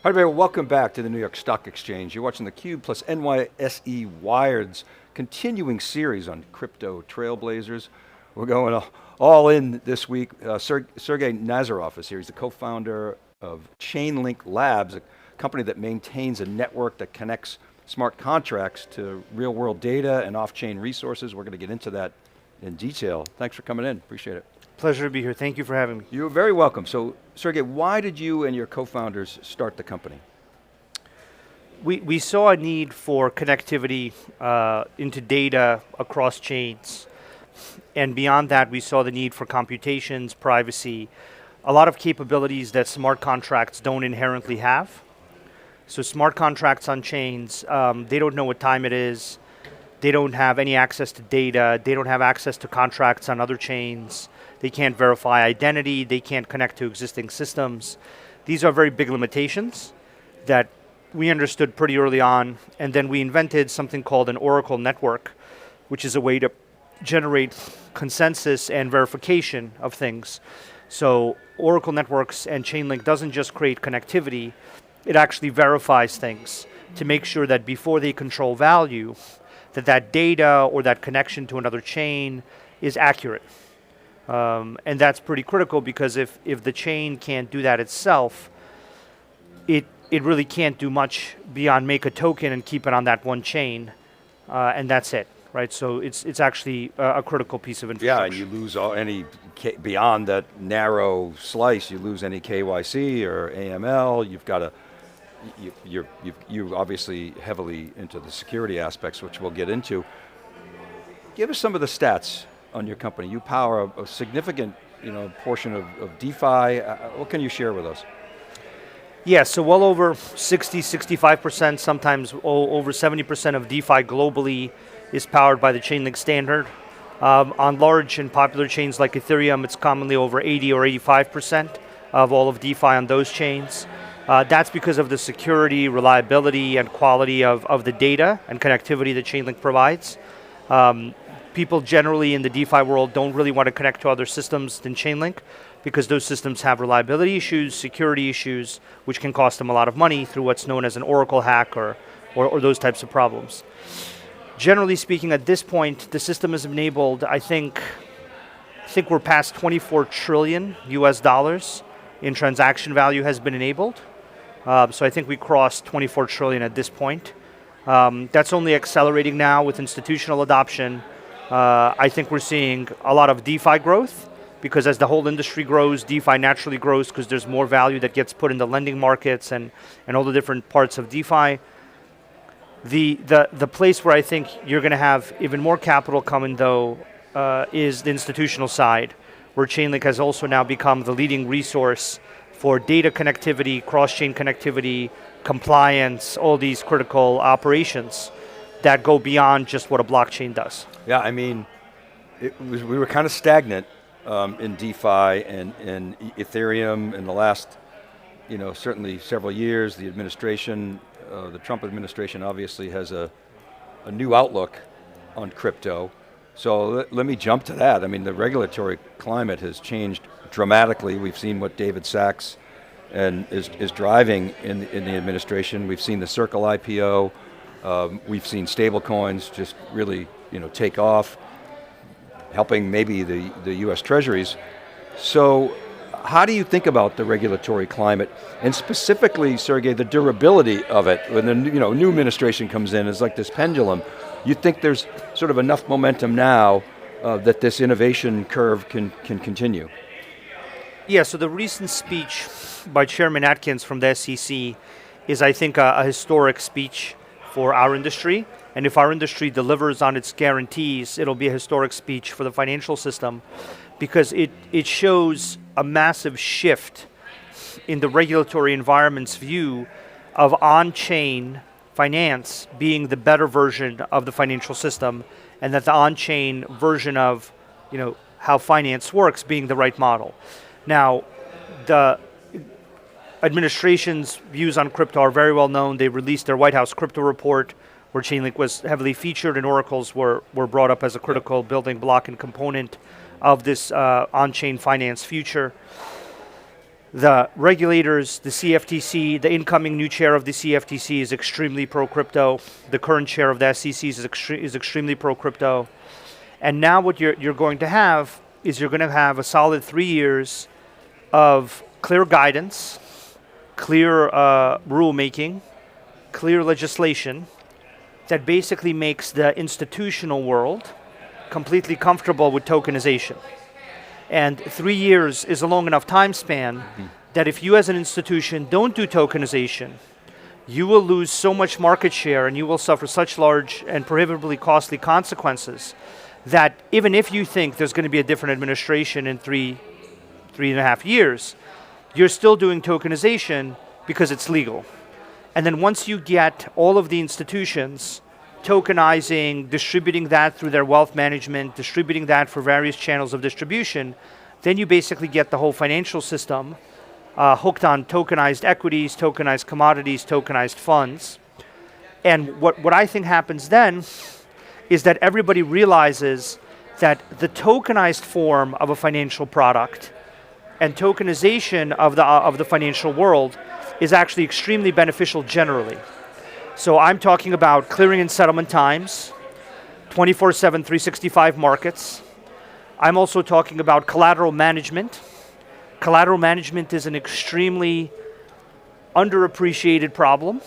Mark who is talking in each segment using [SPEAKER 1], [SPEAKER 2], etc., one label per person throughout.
[SPEAKER 1] Hi everybody, welcome back to the New York Stock Exchange. You're watching theCUBE plus NYSE Wired's continuing series on Crypto TrailBlazers. We're going all in this week. Sergey Nazarov is here. He's the co-founder of Chainlink Labs, a company that maintains a network that connects smart contracts to real world data and off-chain resources. We're going to get into that in detail. Thanks for coming in, appreciate it.
[SPEAKER 2] Pleasure to be here, thank you for having me.
[SPEAKER 1] You're very welcome. So Sergey, why did you and your co-founders start the company?
[SPEAKER 2] We saw a need for connectivity into data across chains. And beyond that, we saw the need for computations, privacy, a lot of capabilities that smart contracts don't inherently have. So smart contracts on chains, they don't know what time it is, they don't have any access to data, they don't have access to contracts on other chains, they can't verify identity, they can't connect to existing systems. These are very big limitations that we understood pretty early on, and then we invented something called an Oracle network, which is a way to generate consensus and verification of things. So Oracle networks and Chainlink doesn't just create connectivity, it actually verifies things to make sure that before they control value, that data or that connection to another chain is accurate. And that's pretty critical because if the chain can't do that itself, it really can't do much beyond make a token and keep it on that one chain, and that's it, right? So it's actually a critical piece of infrastructure.
[SPEAKER 1] Yeah, and you lose beyond that narrow slice, you lose any KYC or AML, you've got to, you're obviously heavily into the security aspects, which we'll get into. Give us some of the stats on your company. You power a significant portion of DeFi. What can you share with us?
[SPEAKER 2] Yeah, so well over 60, 65%, sometimes over 70% of DeFi globally is powered by the Chainlink standard. On large and popular chains like Ethereum, it's commonly over 80 or 85% of all of DeFi on those chains. That's because of the security, reliability, and quality of the data and connectivity that Chainlink provides. People generally in the DeFi world don't really want to connect to other systems than Chainlink because those systems have reliability issues, security issues, which can cost them a lot of money through what's known as an Oracle hack or those types of problems. Generally speaking, at this point, the system is enabled, I think we're past 24 trillion US dollars in transaction value has been enabled. So I think we crossed 24 trillion at this point. That's only accelerating now with institutional adoption. I think we're seeing a lot of DeFi growth because as the whole industry grows, DeFi naturally grows because there's more value that gets put in the lending markets and all the different parts of DeFi. The place where I think you're going to have even more capital coming though is the institutional side, where Chainlink has also now become the leading resource for data connectivity, cross-chain connectivity, compliance, all these critical operations that go beyond just what a blockchain does.
[SPEAKER 1] Yeah, I mean, we were kind of stagnant in DeFi and Ethereum in the last, certainly several years. The administration, the Trump administration obviously has a new outlook on crypto. So let me jump to that. I mean, the regulatory climate has changed dramatically. We've seen what David Sachs is driving in the administration. We've seen the Circle IPO. We've seen stablecoins just really, take off, helping maybe the U.S. Treasuries. So how do you think about the regulatory climate, and specifically, Sergey, the durability of it? When the new administration comes in, it's like this pendulum. You think there's sort of enough momentum now that this innovation curve can continue?
[SPEAKER 2] Yeah, so the recent speech by Chairman Atkins from the SEC is, I think, a historic speech for our industry. And if our industry delivers on its guarantees, it'll be a historic speech for the financial system because it shows a massive shift in the regulatory environment's view of on-chain finance being the better version of the financial system, and that the on-chain version of how finance works being the right model. Now, the administration's views on crypto are very well known. They released their White House crypto report, where Chainlink was heavily featured and oracles were brought up as a critical building block and component of this on-chain finance future. The regulators, the CFTC, the incoming new chair of the CFTC is extremely pro-crypto. The current chair of the SEC is extremely pro-crypto. And now what you're going to have is you're going to have a solid 3 years of clear guidance, clear rulemaking, clear legislation that basically makes the institutional world completely comfortable with tokenization. And 3 years is a long enough time span that if you as an institution don't do tokenization, you will lose so much market share and you will suffer such large and prohibitively costly consequences that even if you think there's going to be a different administration in 3.5 years, you're still doing tokenization because it's legal. And then once you get all of the institutions tokenizing, distributing that through their wealth management, distributing that for various channels of distribution, then you basically get the whole financial system hooked on tokenized equities, tokenized commodities, tokenized funds. And what I think happens then is that everybody realizes that the tokenized form of a financial product and tokenization of the financial world is actually extremely beneficial generally. So I'm talking about clearing and settlement times, 24/7, 365 markets. I'm also talking about collateral management. Collateral management is an extremely underappreciated problem.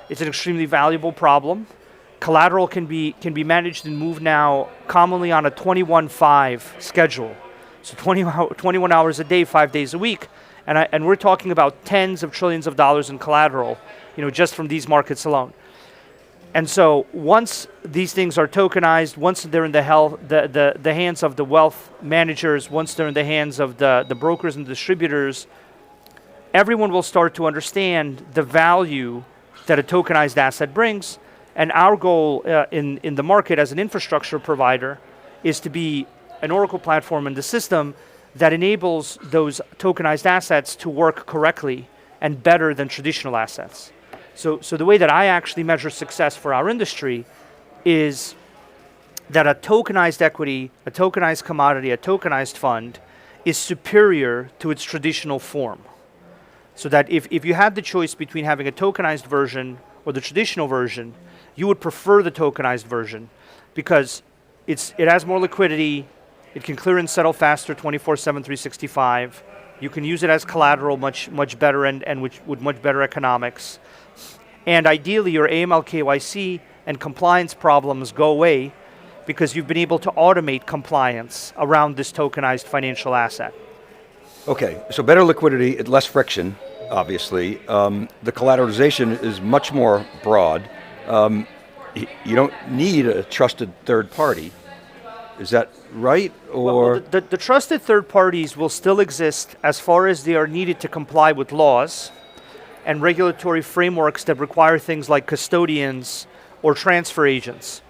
[SPEAKER 2] It's an extremely valuable problem. Collateral can be managed and moved now commonly on a 21/5 schedule. So 21 hours a day, 5 days a week. And we're talking about tens of trillions of dollars in collateral, just from these markets alone. And so once these things are tokenized, once they're in the hands of the wealth managers, once they're in the hands of the brokers and distributors, everyone will start to understand the value that a tokenized asset brings. And our goal in the market as an infrastructure provider is to be an Oracle platform in the system that enables those tokenized assets to work correctly and better than traditional assets. So the way that I actually measure success for our industry is that a tokenized equity, a tokenized commodity, a tokenized fund is superior to its traditional form. So that if you had the choice between having a tokenized version or the traditional version, you would prefer the tokenized version because it has more liquidity, it can clear and settle faster 24/7, 365. You can use it as collateral much better and with much better economics. And ideally, your AML, KYC, and compliance problems go away because you've been able to automate compliance around this tokenized financial asset.
[SPEAKER 1] Okay, so better liquidity, less friction, obviously. The collateralization is much more broad. You don't need a trusted third party. Is that right? Or
[SPEAKER 2] the trusted third parties will still exist as far as they are needed to comply with laws and regulatory frameworks that require things like custodians or transfer agents.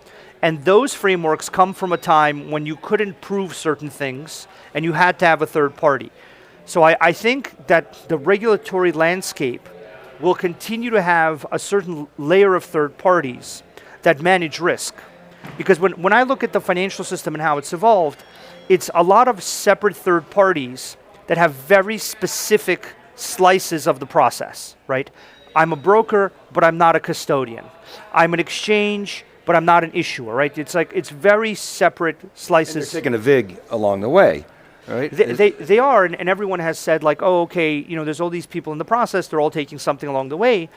[SPEAKER 2] And those frameworks come from a time when you couldn't prove certain things and you had to have a third party. So I think that the regulatory landscape will continue to have a certain layer of third parties that manage risk. Because when I look at the financial system and how it's evolved, it's a lot of separate third parties that have very specific slices of the process, right? I'm a broker, but I'm not a custodian. I'm an exchange, but I'm not an issuer, right? It's very separate slices.
[SPEAKER 1] And they're taking a VIG along the way, right?
[SPEAKER 2] They are, and everyone has said like, oh, okay, there's all these people in the process, they're all taking something along the way.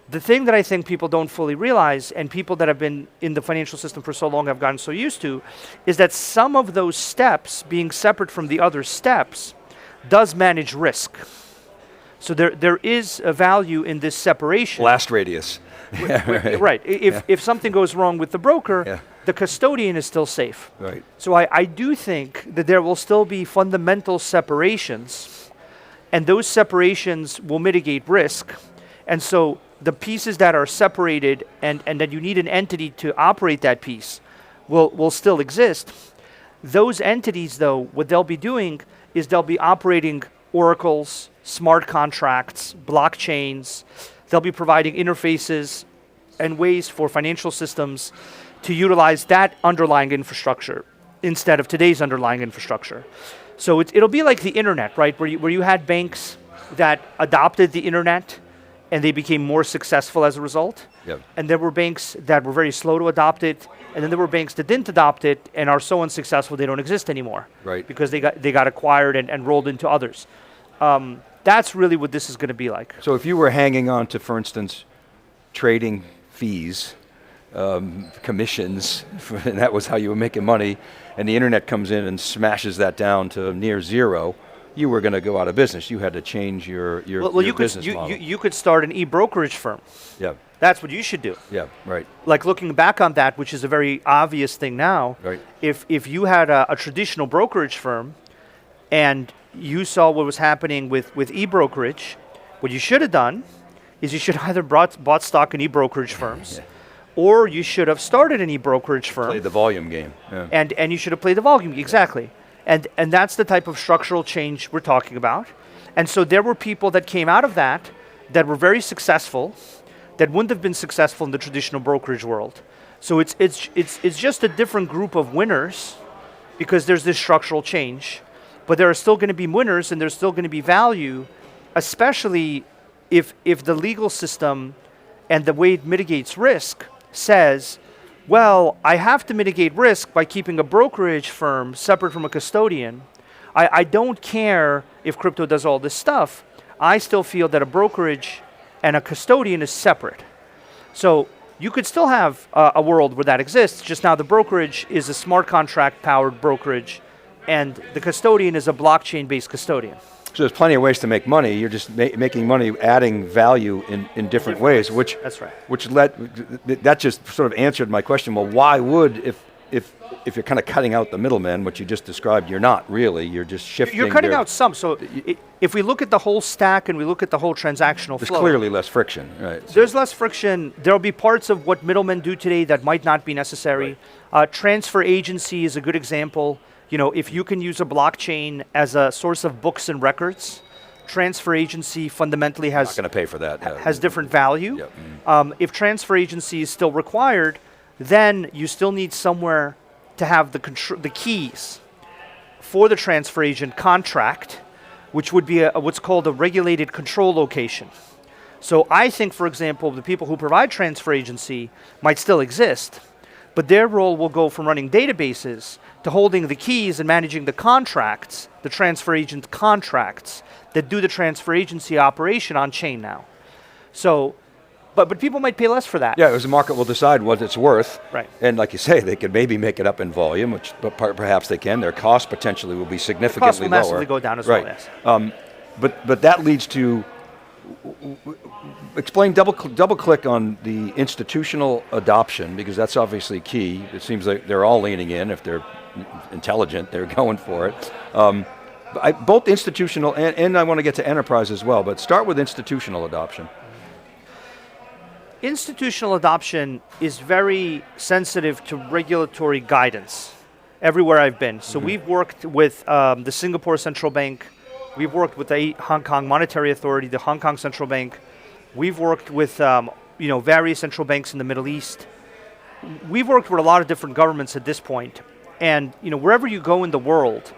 [SPEAKER 2] The thing that I think people don't fully realize, and people that have been in the financial system for so long have gotten so used to, is that some of those steps, being separate from the other steps, does manage risk. So there is a value in this separation.
[SPEAKER 1] Blast radius.
[SPEAKER 2] Right. If something goes wrong with the broker, the custodian is still safe.
[SPEAKER 1] Right.
[SPEAKER 2] So I do think that there will still be fundamental separations, and those separations will mitigate risk. And so the pieces that are separated and that you need an entity to operate that piece will still exist. Those entities, though, what they'll be doing is they'll be operating oracles, smart contracts, blockchains. They'll be providing interfaces and ways for financial systems to utilize that underlying infrastructure instead of today's underlying infrastructure. So it'll be like the internet, right? Where you had banks that adopted the internet and they became more successful as a result.
[SPEAKER 1] Yep.
[SPEAKER 2] And there were banks that were very slow to adopt it, and then there were banks that didn't adopt it and are so unsuccessful they don't exist anymore.
[SPEAKER 1] Right.
[SPEAKER 2] Because they got acquired and rolled into others. That's really what this is going to be like.
[SPEAKER 1] So if you were hanging on to, for instance, trading fees, commissions, and that was how you were making money, and the internet comes in and smashes that down to near zero, you were going to go out of business. You had to change your business model.
[SPEAKER 2] You could start an e-brokerage firm.
[SPEAKER 1] Yeah.
[SPEAKER 2] That's what you should do.
[SPEAKER 1] Yeah, right.
[SPEAKER 2] Like looking back on that, which is a very obvious thing now,
[SPEAKER 1] right.
[SPEAKER 2] if you had a traditional brokerage firm and you saw what was happening with e-brokerage, what you should have done is you should either bought stock in e-brokerage firms, or you should have started an e-brokerage firm.
[SPEAKER 1] Played the volume game. Yeah.
[SPEAKER 2] And you should have played the volume, exactly. And that's the type of structural change we're talking about. And so there were people that came out of that were very successful, that wouldn't have been successful in the traditional brokerage world. So it's just a different group of winners because there's this structural change. But there are still going to be winners and there's still going to be value, especially if the legal system and the way it mitigates risk says, well, I have to mitigate risk by keeping a brokerage firm separate from a custodian. I don't care if crypto does all this stuff. I still feel that a brokerage and a custodian is separate. So you could still have a world where that exists, just now the brokerage is a smart contract powered brokerage and the custodian is a blockchain-based custodian.
[SPEAKER 1] So there's plenty of ways to make money. You're just making money, adding value in different ways, which
[SPEAKER 2] that's right.
[SPEAKER 1] That just sort of answered my question. Well, why would if you're kind of cutting out the middleman, what you just described, you're not really. You're just shifting.
[SPEAKER 2] You're cutting out some. So if we look at the whole stack and we look at the whole transactional
[SPEAKER 1] there's
[SPEAKER 2] flow,
[SPEAKER 1] clearly less friction, right?
[SPEAKER 2] There's less friction. There'll be parts of what middlemen do today that might not be necessary. Right. Transfer agency is a good example. You know, if you can use a blockchain as a source of books and records, transfer agency fundamentally has
[SPEAKER 1] not going to pay for that.
[SPEAKER 2] Has different value.
[SPEAKER 1] Yep.
[SPEAKER 2] If transfer agency is still required, then you still need somewhere to have the keys for the transfer agent contract, which would be what's called a regulated control location. So I think, for example, the people who provide transfer agency might still exist, but their role will go from running databases to holding the keys and managing the contracts, the transfer agent contracts that do the transfer agency operation on chain now. So, but people might pay less for that.
[SPEAKER 1] Yeah, as the market will decide what it's worth.
[SPEAKER 2] Right.
[SPEAKER 1] And like you say, they could maybe make it up in volume, which perhaps they can. Their cost potentially will be significantly lower.
[SPEAKER 2] Cost will massively go down as well, yes.
[SPEAKER 1] But that leads to, explain, double click on the institutional adoption, because that's obviously key. It seems like they're all leaning in. If they're intelligent, they're going for it. Both institutional and I want to get to enterprise as well, but start with institutional adoption.
[SPEAKER 2] Institutional adoption is very sensitive to regulatory guidance everywhere I've been. So we've worked with the Singapore Central Bank. We've worked with the Hong Kong Monetary Authority, the Hong Kong Central Bank. We've worked with various central banks in the Middle East. We've worked with a lot of different governments at this point. And wherever you go in the world,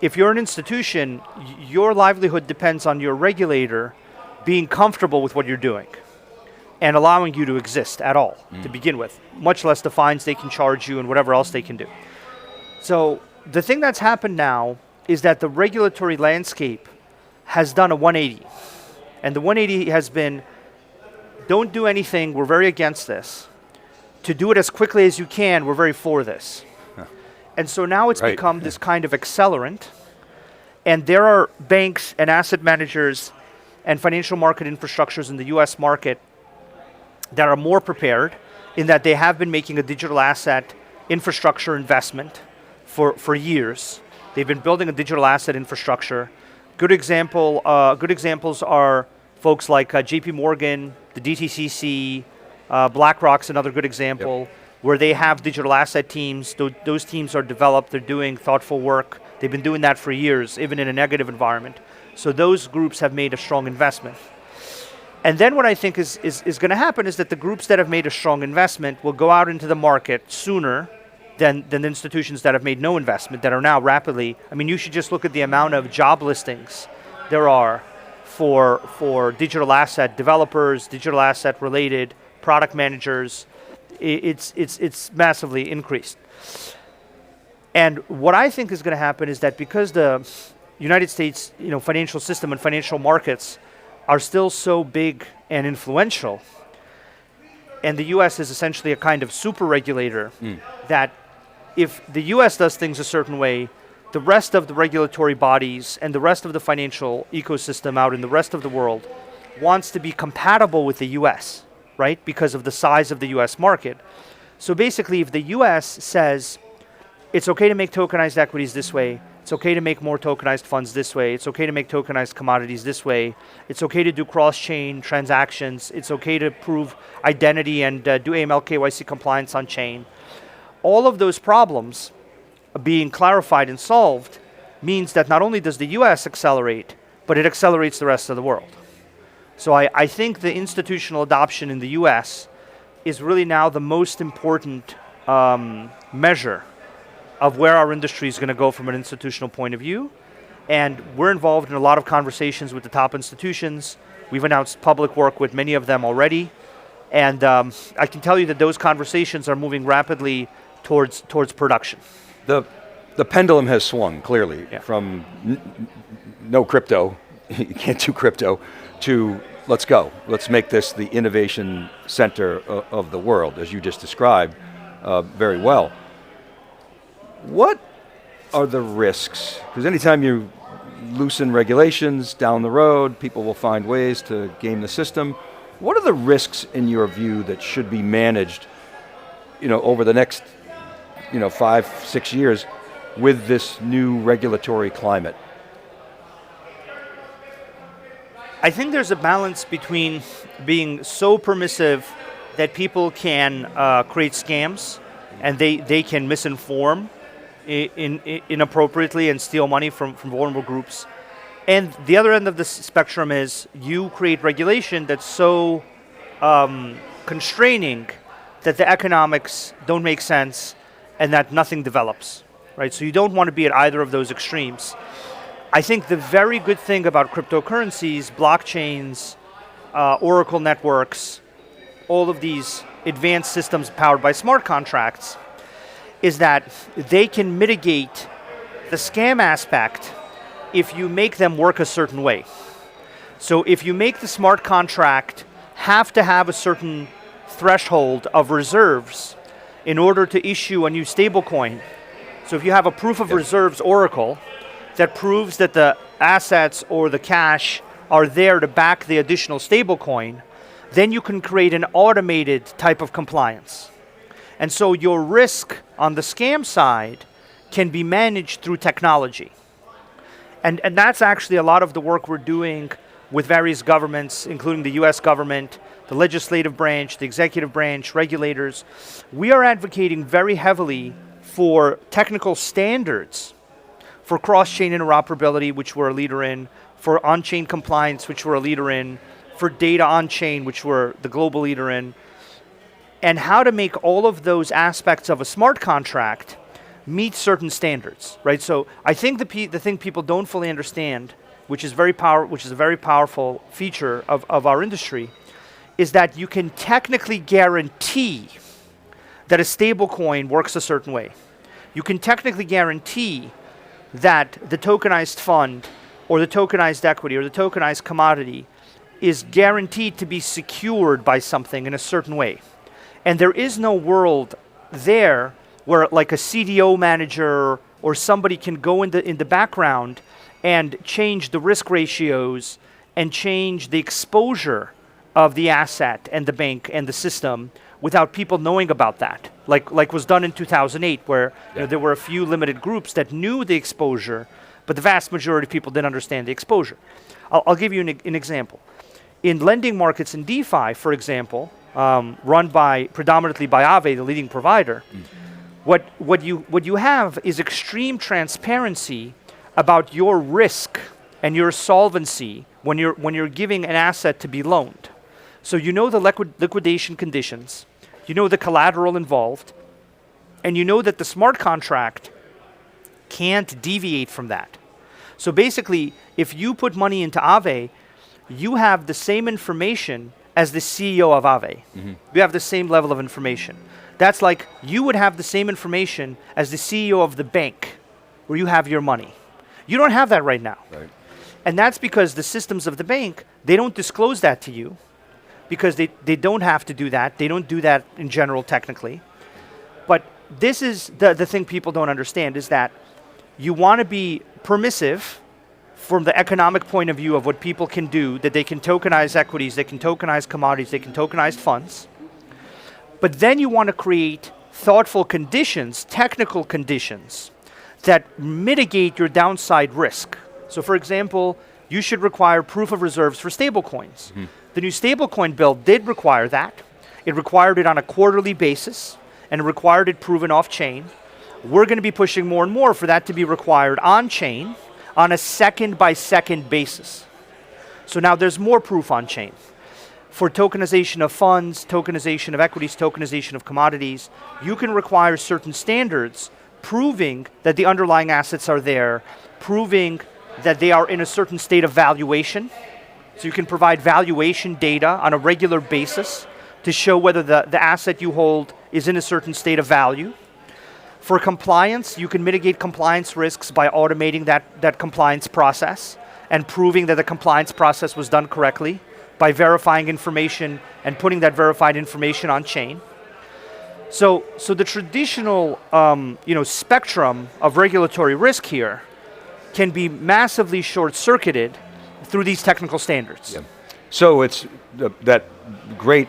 [SPEAKER 2] if you're an institution, your livelihood depends on your regulator being comfortable with what you're doing and allowing you to exist at all to begin with, much less the fines they can charge you and whatever else they can do. So the thing that's happened now is that the regulatory landscape has done a 180. And the 180 has been, don't do anything, we're very against this. To do it as quickly as you can, we're very for this. And so now it's become this kind of accelerant. And there are banks and asset managers and financial market infrastructures in the US market that are more prepared in that they have been making a digital asset infrastructure investment for years. They've been building a digital asset infrastructure. Good examples are folks like JP Morgan, the DTCC, BlackRock's another good example, where they have digital asset teams. Those teams are developed, they're doing thoughtful work. They've been doing that for years, even in a negative environment. So those groups have made a strong investment. And then what I think is going to happen is that the groups that have made a strong investment will go out into the market sooner than the institutions that have made no investment, that are now rapidly, you should just look at the amount of job listings there are for digital asset developers, digital asset related product managers. It's massively increased. And what I think is going to happen is that because the United States, financial system and financial markets are still so big and influential, and the US is essentially a kind of super regulator, that if the US does things a certain way, the rest of the regulatory bodies and the rest of the financial ecosystem out in the rest of the world wants to be compatible with the US, right? Because of the size of the US market. So basically, if the US says, it's okay to make tokenized equities this way, it's okay to make more tokenized funds this way, it's okay to make tokenized commodities this way, it's okay to do cross-chain transactions, it's okay to prove identity and do AML KYC compliance on chain. All of those problems being clarified and solved means that not only does the US accelerate, but it accelerates the rest of the world. So I think the institutional adoption in the US is really now the most important measure of where our industry is going to go from an institutional point of view. And we're involved in a lot of conversations with the top institutions. We've announced public work with many of them already. And I can tell you that those conversations are moving rapidly towards production.
[SPEAKER 1] The pendulum has swung clearly from no crypto, you can't do crypto, to let's go. Let's make this the innovation center of the world, as you just described very well. What are the risks? Because anytime you loosen regulations down the road, people will find ways to game the system. What are the risks in your view that should be managed, over the next, 5-6 years with this new regulatory climate?
[SPEAKER 2] I think there's a balance between being so permissive that people can create scams and they can misinform inappropriately and steal money from vulnerable groups. And the other end of the spectrum is you create regulation that's so constraining that the economics don't make sense and that nothing develops, right? So you don't want to be at either of those extremes. I think the very good thing about cryptocurrencies, blockchains, Oracle networks, all of these advanced systems powered by smart contracts is that they can mitigate the scam aspect if you make them work a certain way. So if you make the smart contract have to have a certain threshold of reserves in order to issue a new stablecoin. So if you have a proof of reserves Oracle that proves that the assets or the cash are there to back the additional stablecoin, then you can create an automated type of compliance. And so your risk on the scam side can be managed through technology. And that's actually a lot of the work we're doing with various governments, including the US government, the legislative branch, the executive branch, regulators. We are advocating very heavily for technical standards for cross-chain interoperability, which we're a leader in, for on-chain compliance, which we're a leader in, for data on-chain, which we're the global leader in, and how to make all of those aspects of a smart contract meet certain standards, right? So I think the thing people don't fully understand, which is a very powerful feature of our industry, is that you can technically guarantee that a stablecoin works a certain way. You can technically guarantee that the tokenized fund or the tokenized equity or the tokenized commodity is guaranteed to be secured by something in a certain way. And there is no world there where like a CDO manager or somebody can go in the background and change the risk ratios and change the exposure of the asset and the bank and the system without people knowing about that, like was done in 2008, where there were a few limited groups that knew the exposure, but the vast majority of people didn't understand the exposure. I'll give you an example. In lending markets in DeFi, for example, run predominantly by Aave, the leading provider, what you have is extreme transparency about your risk and your solvency when you're giving an asset to be loaned. So you know the liquidation conditions, you know the collateral involved, and you know that the smart contract can't deviate from that. So basically, if you put money into Aave, you have the same information as the CEO of Aave. You have the same level of information. That's like you would have the same information as the CEO of the bank where you have your money. You don't have that right now.
[SPEAKER 1] Right.
[SPEAKER 2] And that's because the systems of the bank, they don't disclose that to you because they don't have to do that. They don't do that in general technically. But this is the thing people don't understand is that you want to be permissive from the economic point of view of what people can do, that they can tokenize equities, they can tokenize commodities, they can tokenize funds. But then you want to create thoughtful conditions, technical conditions, that mitigate your downside risk. So for example, you should require proof of reserves for stablecoins. The new stablecoin bill did require that. It required it on a quarterly basis, and it required it proven off-chain. We're going to be pushing more and more for that to be required on-chain on a second-by-second basis. So now there's more proof on-chain. For tokenization of funds, tokenization of equities, tokenization of commodities, you can require certain standards proving that the underlying assets are there, proving that they are in a certain state of valuation. So you can provide valuation data on a regular basis to show whether the asset you hold is in a certain state of value. For compliance, you can mitigate compliance risks by automating that compliance process and proving that the compliance process was done correctly by verifying information and putting that verified information on chain. So the traditional spectrum of regulatory risk here can be massively short-circuited through these technical standards.
[SPEAKER 1] Yeah. So it's that great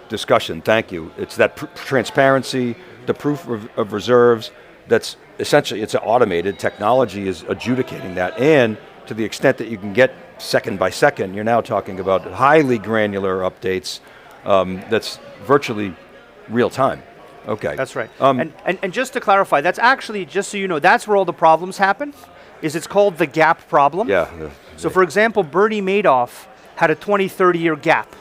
[SPEAKER 1] discussion, thank you. It's that transparency, the proof of reserves, that's essentially, it's an automated, technology is adjudicating that, and to the extent that you can get second by second, you're now talking about highly granular updates that's virtually real time. Okay.
[SPEAKER 2] That's right. And just to clarify, that's actually, just so you know, that's where all the problems happen, is it's called the gap problem.
[SPEAKER 1] Yeah.
[SPEAKER 2] So for example, Bernie Madoff had a 20, 30-year gap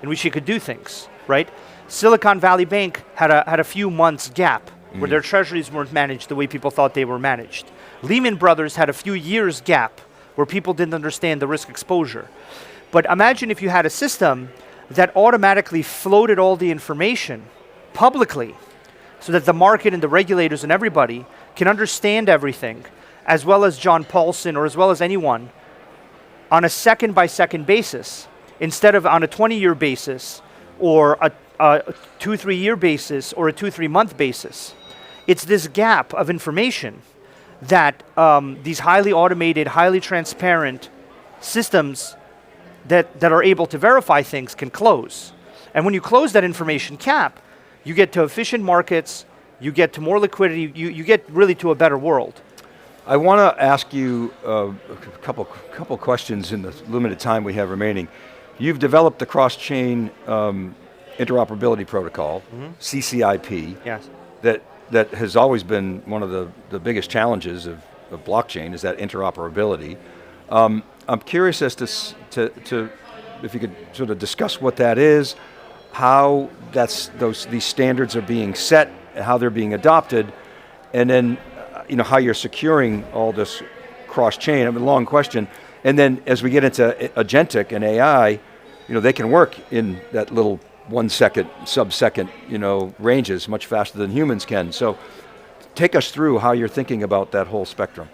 [SPEAKER 2] in which he could do things, right? Silicon Valley Bank had a few months gap where their treasuries weren't managed the way people thought they were managed. Lehman Brothers had a few years gap where people didn't understand the risk exposure. But imagine if you had a system that automatically floated all the information publicly so that the market and the regulators and everybody can understand everything, as well as John Paulson or as well as anyone, on a second-by-second basis, instead of on a 20-year basis or a 2-3 year basis or a 2-3 month basis. It's this gap of information that these highly automated, highly transparent systems that are able to verify things can close. And when you close that information cap, you get to efficient markets, you get to more liquidity, you get really to a better world.
[SPEAKER 1] I want to ask you a couple questions in the limited time we have remaining. You've developed the cross-chain interoperability protocol, CCIP,
[SPEAKER 2] yes,
[SPEAKER 1] that has always been one of the biggest challenges of blockchain, is that interoperability. I'm curious as to if you could sort of discuss what that is, how these standards are being set, how they're being adopted, and then how you're securing all this cross-chain. I mean, long question. And then as we get into agentic and AI, they can work in that little 1 second, sub-second, ranges much faster than humans can. So take us through how you're thinking about that whole spectrum.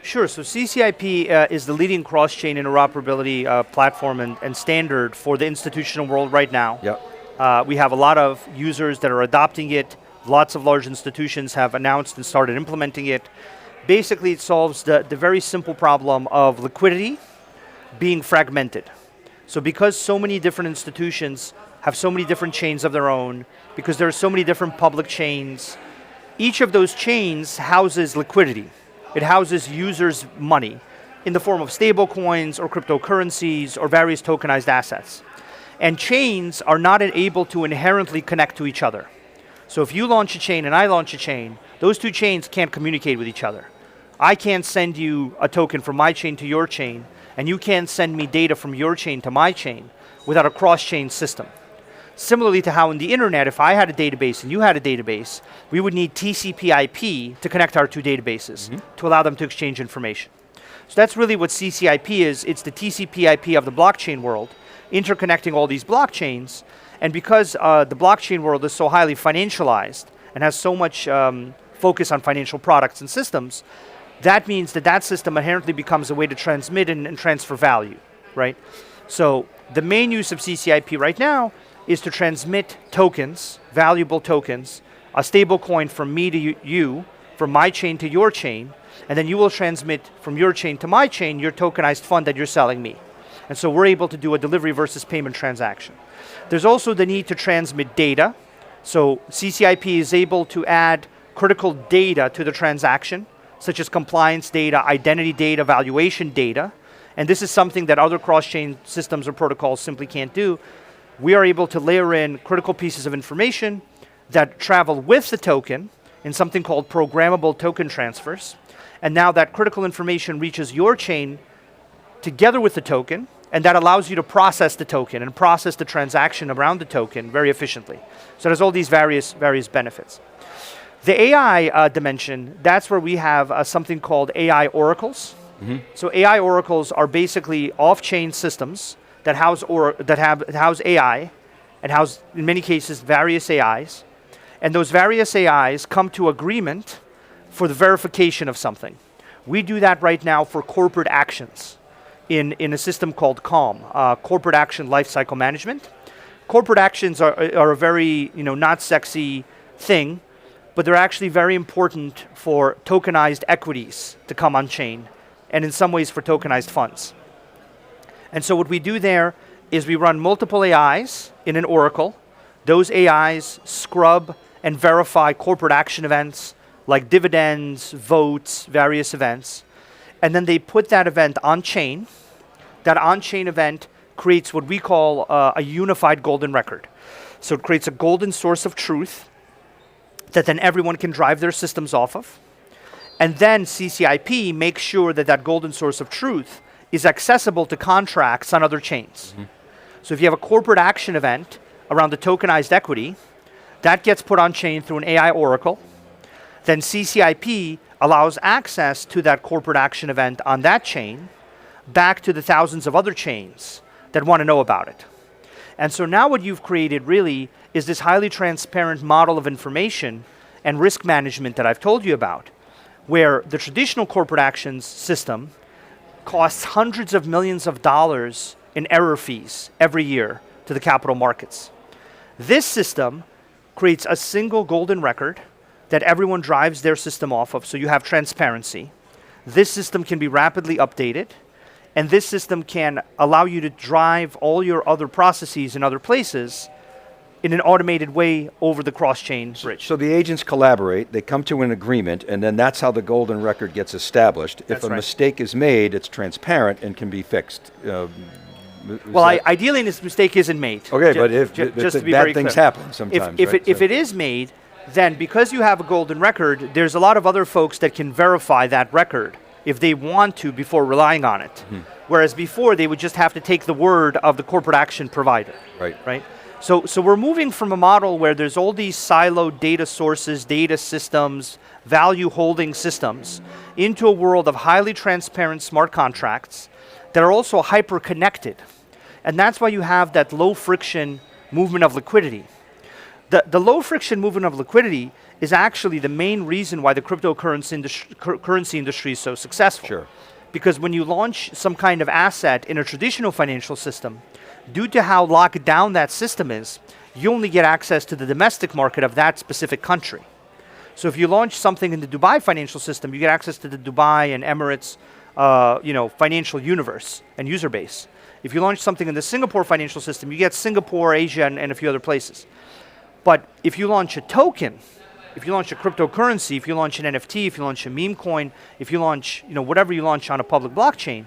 [SPEAKER 2] Sure, so CCIP is the leading cross-chain interoperability platform and standard for the institutional world right now.
[SPEAKER 1] Yep.
[SPEAKER 2] We have a lot of users that are adopting it. Lots of large institutions have announced and started implementing it. Basically, it solves the very simple problem of liquidity being fragmented. So because so many different institutions have so many different chains of their own, because there are so many different public chains, each of those chains houses liquidity. It houses users' money in the form of stablecoins or cryptocurrencies or various tokenized assets. And chains are not able to inherently connect to each other. So if you launch a chain and I launch a chain, those two chains can't communicate with each other. I can't send you a token from my chain to your chain, and you can't send me data from your chain to my chain without a cross-chain system. Similarly to how in the internet, if I had a database and you had a database, we would need TCP/IP to connect our two databases to allow them to exchange information. So that's really what CCIP is. It's the TCP/IP of the blockchain world, interconnecting all these blockchains. And because the blockchain world is so highly financialized and has so much focus on financial products and systems, that means that that system inherently becomes a way to transmit and transfer value, right? So the main use of CCIP right now is to transmit tokens, valuable tokens, a stable coin from me to you, from my chain to your chain, and then you will transmit from your chain to my chain your tokenized fund that you're selling me. And so we're able to do a delivery versus payment transaction. There's also the need to transmit data. So CCIP is able to add critical data to the transaction, such as compliance data, identity data, valuation data. And this is something that other cross-chain systems or protocols simply can't do. We are able to layer in critical pieces of information that travel with the token in something called programmable token transfers. And now that critical information reaches your chain together with the token, and that allows you to process the token and process the transaction around the token very efficiently. So there's all these various benefits. The AI dimension, that's where we have something called AI oracles. Mm-hmm. So AI oracles are basically off-chain systems that house AI and house, in many cases, various AIs. And those various AIs come to agreement for the verification of something. We do that right now for corporate actions in a system called CALM, Corporate Action Lifecycle Management. Corporate actions are a very not sexy thing, but they're actually very important for tokenized equities to come on chain, and in some ways for tokenized funds. And so what we do there is we run multiple AIs in an oracle. Those AIs scrub and verify corporate action events like dividends, votes, various events. And then they put that event on chain. That on-chain event creates what we call a unified golden record. So it creates a golden source of truth that then everyone can drive their systems off of. And then CCIP makes sure that that golden source of truth is accessible to contracts on other chains. Mm-hmm. So if you have a corporate action event around the tokenized equity, that gets put on chain through an AI oracle. Then CCIP allows access to that corporate action event on that chain back to the thousands of other chains that want to know about it. And so now what you've created really is this highly transparent model of information and risk management that I've told you about, where the traditional corporate actions system costs hundreds of millions of dollars in error fees every year to the capital markets. This system creates a single golden record that everyone drives their system off of, so you have transparency. This system can be rapidly updated, and this system can allow you to drive all your other processes in other places in an automated way over the cross-chain bridge.
[SPEAKER 1] So the agents collaborate, they come to an agreement, and then that's how the golden record gets established.
[SPEAKER 2] That's
[SPEAKER 1] if a
[SPEAKER 2] right.
[SPEAKER 1] mistake is made, it's transparent and can be fixed.
[SPEAKER 2] Well, ideally, this mistake isn't made.
[SPEAKER 1] Okay, but if
[SPEAKER 2] just to be
[SPEAKER 1] bad
[SPEAKER 2] very
[SPEAKER 1] things
[SPEAKER 2] clear.
[SPEAKER 1] happen sometimes,
[SPEAKER 2] if
[SPEAKER 1] right?
[SPEAKER 2] it is made, then because you have a golden record, there's a lot of other folks that can verify that record if they want to before relying on it. Mm-hmm. Whereas before, they would just have to take the word of the corporate action provider. Right. So we're moving from a model where there's all these siloed data sources, data systems, value holding systems, into a world of highly transparent smart contracts that are also hyper-connected. And that's why you have that low-friction movement of liquidity. The low-friction movement of liquidity is actually the main reason why the cryptocurrency industry is so successful.
[SPEAKER 1] Sure.
[SPEAKER 2] Because when you launch some kind of asset in a traditional financial system, due to how locked down that system is, you only get access to the domestic market of that specific country. So if you launch something in the Dubai financial system, you get access to the Dubai and Emirates financial universe and user base. If you launch something in the Singapore financial system, you get Singapore, Asia, and a few other places. But if you launch a token, if you launch a cryptocurrency, if you launch an NFT, if you launch a meme coin, if you launch whatever you launch on a public blockchain,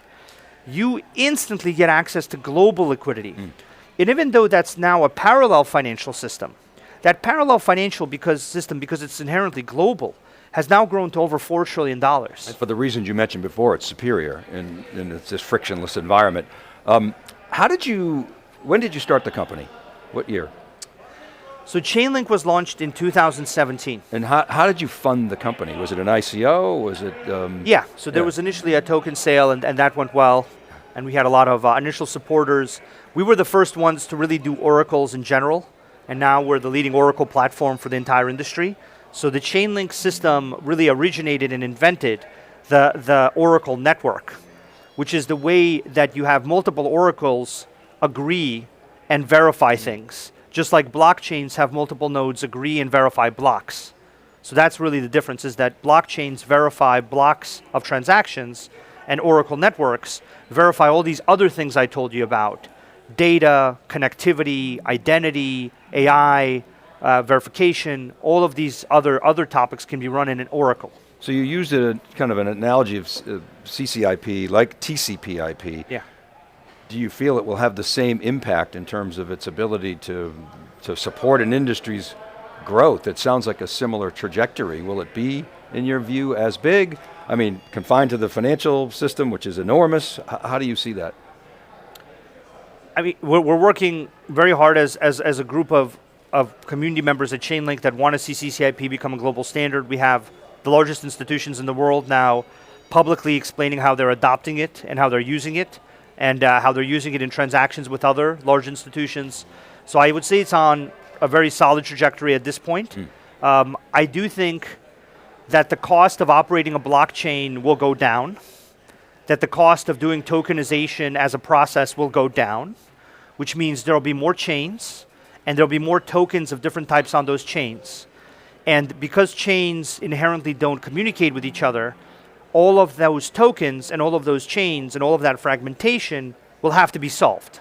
[SPEAKER 2] you instantly get access to global liquidity. Mm. And even though that's now a parallel financial system, that parallel financial system, because it's inherently global, has now grown to over $4 trillion. And
[SPEAKER 1] for the reasons you mentioned before, it's superior and it's this frictionless environment. When did you start the company? What year?
[SPEAKER 2] So Chainlink was launched in 2017.
[SPEAKER 1] And how did you fund the company? Was it an ICO? Was it?
[SPEAKER 2] Yeah, so there was initially a token sale and that went well. And we had a lot of initial supporters. We were the first ones to really do oracles in general. And now we're the leading oracle platform for the entire industry. So the Chainlink system really originated and invented the oracle network, which is the way that you have multiple oracles agree and verify things. Just like blockchains have multiple nodes agree and verify blocks. So that's really the difference, is that blockchains verify blocks of transactions and oracle networks verify all these other things I told you about. Data, connectivity, identity, AI, verification, all of these other topics can be run in an oracle.
[SPEAKER 1] So you used a kind of an analogy of CCIP, like TCP/IP.
[SPEAKER 2] Yeah.
[SPEAKER 1] Do you feel it will have the same impact in terms of its ability to support an industry's growth? It sounds like a similar trajectory. Will it be, in your view, as big? I mean, confined to the financial system, which is enormous. How do you see that?
[SPEAKER 2] I mean, we're working very hard as a group of community members at Chainlink that want to see CCIP become a global standard. We have the largest institutions in the world now publicly explaining how they're adopting it and how they're using it, and how they're using it in transactions with other large institutions. So I would say it's on a very solid trajectory at this point. I do think that the cost of operating a blockchain will go down, that the cost of doing tokenization as a process will go down, which means there will be more chains, and there will be more tokens of different types on those chains. And because chains inherently don't communicate with each other, all of those tokens and all of those chains and all of that fragmentation will have to be solved.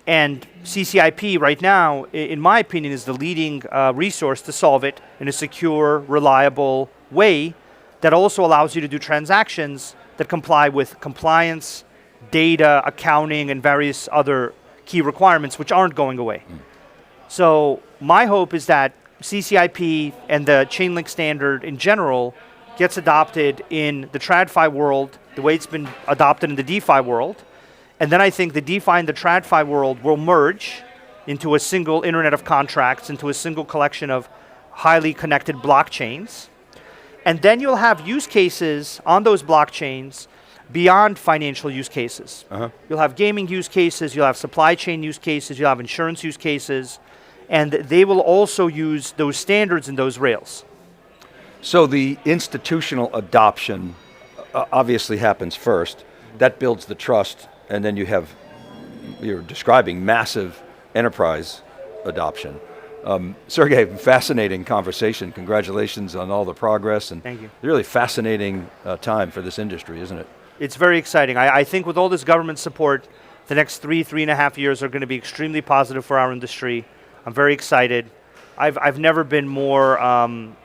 [SPEAKER 2] And CCIP right now, in my opinion, is the leading resource to solve it in a secure, reliable way that also allows you to do transactions that comply with compliance, data, accounting, and various other key requirements which aren't going away. So my hope is that CCIP and the Chainlink standard in general gets adopted in the TradFi world the way it's been adopted in the DeFi world. And then I think the DeFi and the TradFi world will merge into a single internet of contracts, into a single collection of highly connected blockchains. And then you'll have use cases on those blockchains beyond financial use cases. You'll have gaming use cases, you'll have supply chain use cases, you'll have insurance use cases, and they will also use those standards and those rails.
[SPEAKER 1] So the institutional adoption obviously happens first. That builds the trust, and then you're describing massive enterprise adoption. Sergey, fascinating conversation. Congratulations on all the progress. And
[SPEAKER 2] thank you.
[SPEAKER 1] Really fascinating time for this industry, isn't it?
[SPEAKER 2] It's very exciting. I think with all this government support, the next 3.5 years are going to be extremely positive for our industry. I'm very excited. I've never been more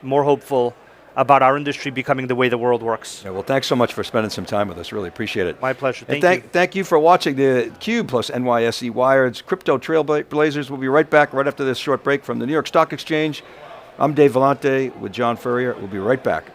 [SPEAKER 2] hopeful about our industry becoming the way the world works.
[SPEAKER 1] Yeah, well, thanks so much for spending some time with us. Really appreciate it.
[SPEAKER 2] My pleasure.
[SPEAKER 1] Thank you for watching the CUBE plus NYSE Wired's Crypto TrailBlazers. We'll be right back right after this short break from the New York Stock Exchange. I'm Dave Vellante with John Furrier. We'll be right back.